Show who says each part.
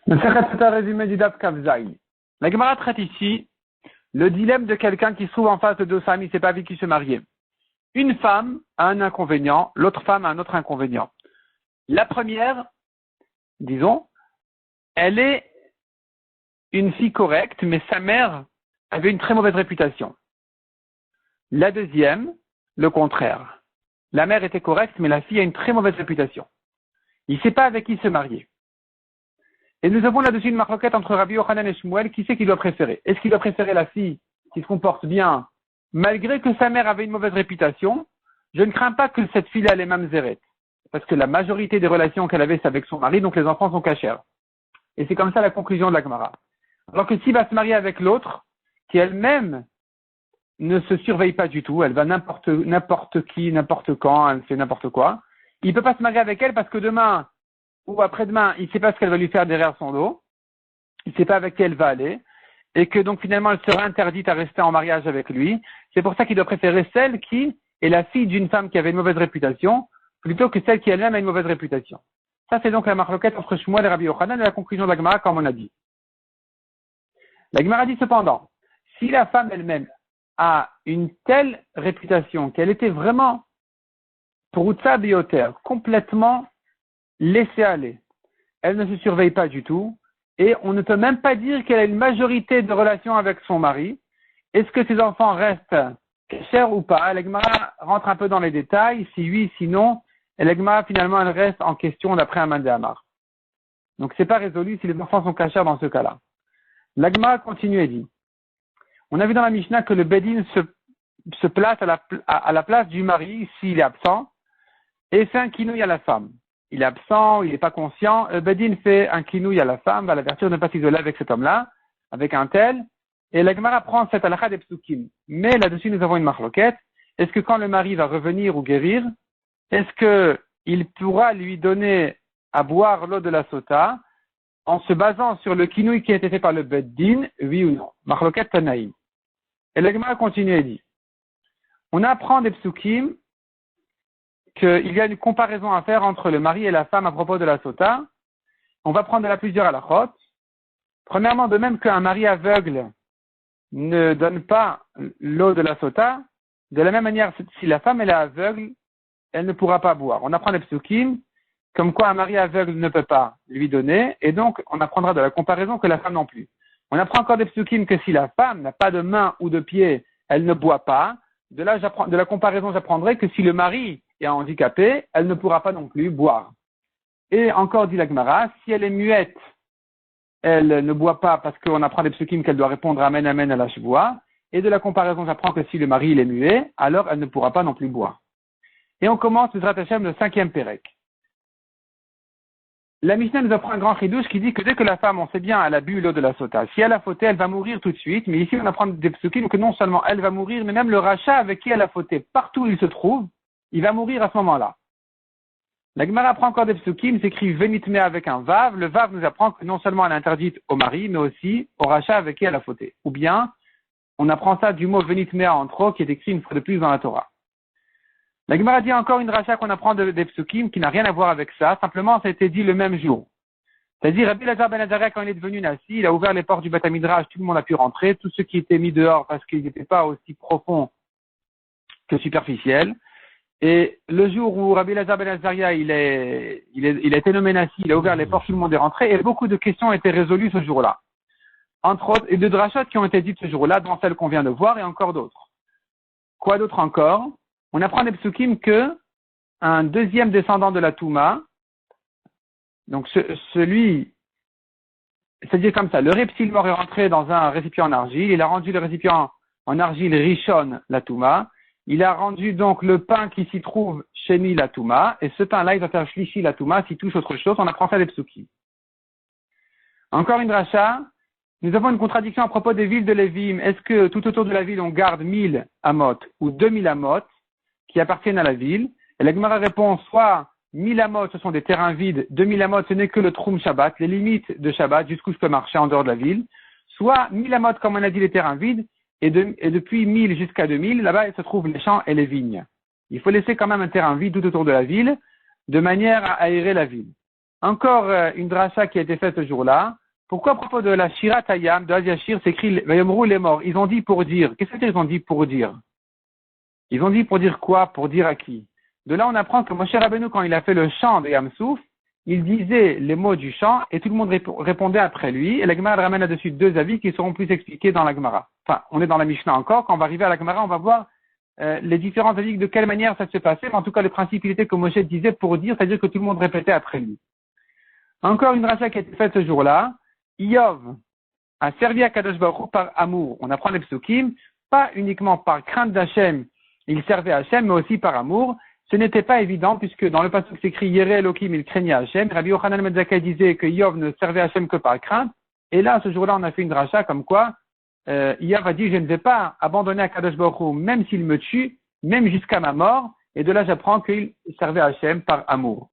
Speaker 1: C'est un résumé du Daf Kavzaï. La Gemara traite ici le dilemme de quelqu'un qui se trouve en face de deux femmes, il ne sait pas avec qui se marier. Une femme a un inconvénient, l'autre femme a un autre inconvénient. La première, disons, elle est une fille correcte, mais sa mère avait une très mauvaise réputation. La deuxième, le contraire. La mère était correcte, mais la fille a une très mauvaise réputation. Il ne sait pas avec qui se marier. Et nous avons là-dessus une marloquette entre Rabbi Yochanan et Shmuel, qui c'est qu'il doit préférer? Est-ce qu'il doit préférer la fille qui se comporte bien, malgré que sa mère avait une mauvaise réputation? Je ne crains pas que cette fille-là ait les mamzeret, parce que la majorité des relations qu'elle avait, c'est avec son mari, donc les enfants sont cachers. Et c'est comme ça la conclusion de la Gemara. Alors que s'il va se marier avec l'autre, qui elle-même ne se surveille pas du tout, elle va n'importe qui, n'importe quand, elle fait n'importe quoi, il ne peut pas se marier avec elle parce que demain, ou après-demain, il ne sait pas ce qu'elle va lui faire derrière son dos, il ne sait pas avec qui elle va aller, et que donc finalement elle sera interdite à rester en mariage avec lui. C'est pour ça qu'il doit préférer celle qui est la fille d'une femme qui avait une mauvaise réputation, plutôt que celle qui elle-même a une mauvaise réputation. Ça c'est donc la marloquette entre Shmuel et Rabbi Yochanan et la conclusion de la Gemara, comme on a dit. La Gemara dit cependant, si la femme elle-même a une telle réputation qu'elle était vraiment pour Utsa Bioter, complètement laissée aller, elle ne se surveille pas du tout, et on ne peut même pas dire qu'elle a une majorité de relations avec son mari. Est-ce que ses enfants restent chers ou pas? L'Egmara rentre un peu dans les détails, si oui, si non, et l'Egmara finalement elle reste en question d'après un Mandéamar. Donc c'est pas résolu si les enfants sont cachers dans ce cas-là. L'Egmara continue et dit, on a vu dans la Mishnah que le Bedin se place à la place du mari s'il est absent, et fait un kinouille à la femme. Il est absent, il n'est pas conscient, Bedin fait un kinouille à la femme, va l'avertir de ne pas s'isoler avec cet homme-là, avec un tel, et la Gemara prend cette halakha des psukim. Mais là-dessus, nous avons une marloquette. Est-ce que quand le mari va revenir ou guérir, est-ce qu'il pourra lui donner à boire l'eau de la sota en se basant sur le kinouille qui a été fait par le Bedin, oui ou non? Marloquette Tanaïm. Et la Gemara continue et dit, on apprend des psukim qu'il y a une comparaison à faire entre le mari et la femme à propos de la sota. On va prendre là plusieurs halakhot. Premièrement, de même qu'un mari aveugle ne donne pas l'eau de la sota, de la même manière, si la femme elle est aveugle, elle ne pourra pas boire. On apprend des psukim, comme quoi un mari aveugle ne peut pas lui donner, et donc on apprendra de la comparaison que la femme non plus. On apprend encore des psukim que si la femme n'a pas de main ou de pied, elle ne boit pas. De la comparaison, j'apprendrai que si le mari est handicapé, elle ne pourra pas non plus boire. Et encore dit la Gemara, si elle est muette, elle ne boit pas parce qu'on apprend des psukim qu'elle doit répondre amen, amen à la chevoie. Et de la comparaison, j'apprends que si le mari il est muet, alors elle ne pourra pas non plus boire. Et on commence le Hashem, le 5e Pérec. La Mishnah nous apprend un grand chidouche qui dit que dès que la femme, on sait bien, elle a bu l'eau de la sota, si elle a fauté, elle va mourir tout de suite. Mais ici, on apprend des psukim que non seulement elle va mourir, mais même le rachat avec qui elle a fauté, partout où il se trouve, il va mourir à ce moment-là. La Gemara apprend encore des psukim, s'écrit venitme avec un vav. Le vav nous apprend que non seulement elle est interdite au mari, mais aussi au rachat avec qui elle a fauté. Ou bien, on apprend ça du mot venitme en trop, qui est écrit une fois de plus dans la Torah. La Gemara dit encore une rachat qu'on apprend des psukim qui n'a rien à voir avec ça, simplement ça a été dit le même jour. C'est-à-dire, Rabbi Lazar ben Azariah, quand il est devenu Nassi, il a ouvert les portes du Beth Midrash, tout le monde a pu rentrer, tous ceux qui étaient mis dehors parce qu'ils n'étaient pas aussi profonds que superficiels. Et le jour où Rabbi Lazar ben Azariah, il a été nommé Nassi, il a ouvert les portes, tout le monde est rentré, et beaucoup de questions ont été résolues ce jour-là. Entre autres, et de drachot qui ont été dites ce jour-là, dont celles qu'on vient de voir, et encore d'autres. Quoi d'autre encore? On apprend des psukim que un deuxième descendant de la Touma, donc celui, c'est-à-dire comme ça, le reptile mort est rentré dans un récipient en argile, il a rendu le récipient en argile Rishon la Touma, il a rendu donc le pain qui s'y trouve Sheni la Touma, et ce pain-là, il va faire Shlishi la Touma, s'il touche autre chose, on apprend ça des psukim. Encore une dracha, nous avons une contradiction à propos des villes de Lévim. Est-ce que tout autour de la ville, on garde 1000 amot ou 2000 amot qui appartiennent à la ville? Et la Gemara répond, soit 1000 amot, ce sont des terrains vides, 2000 amot, ce n'est que le Troum Shabbat, les limites de Shabbat, jusqu'où je peux marcher en dehors de la ville, soit 1000 amot, comme on a dit, les terrains vides, et depuis 1000 jusqu'à 2000, là-bas, se trouvent les champs et les vignes. Il faut laisser quand même un terrain vide tout autour de la ville, de manière à aérer la ville. Encore une dracha qui a été faite ce jour-là. Pourquoi à propos de la Shirat Hayam, de Aziashir, s'écrit Vayomrou les morts? Ils ont dit pour dire. Qu'est-ce qu'ils ont dit pour dire? Ils ont dit pour dire quoi? Pour dire à qui? De là, on apprend que Moshe Rabbeinu, quand il a fait le chant de Yam Souf, il disait les mots du chant et tout le monde répondait après lui. Et la Gemara ramène là-dessus deux avis qui seront plus expliqués dans la Gemara. Enfin, on est dans la Mishnah encore. Quand on va arriver à la Gemara, on va voir les différents avis, de quelle manière ça se passait. Mais en tout cas, le principe, il était que Moshe disait pour dire, c'est-à-dire que tout le monde répétait après lui. Encore une racha qui a été faite ce jour-là. Iyov a servi à Kadosh Baruch Hu par amour. On apprend les psukim, pas uniquement par crainte d'Hachem, il servait Hachem, mais aussi par amour. Ce n'était pas évident, puisque dans le passage s'écrit Yéré Elohim, il craignait Hachem. Rabbi Yochanan ben Zakkai disait que Iyov ne servait Hachem que par crainte. Et là, ce jour-là, on a fait une dracha comme quoi Iyov a dit, je ne vais pas abandonner à Kadosh Baruch Hu, même s'il me tue, même jusqu'à ma mort. Et de là, j'apprends qu'il servait Hachem par amour.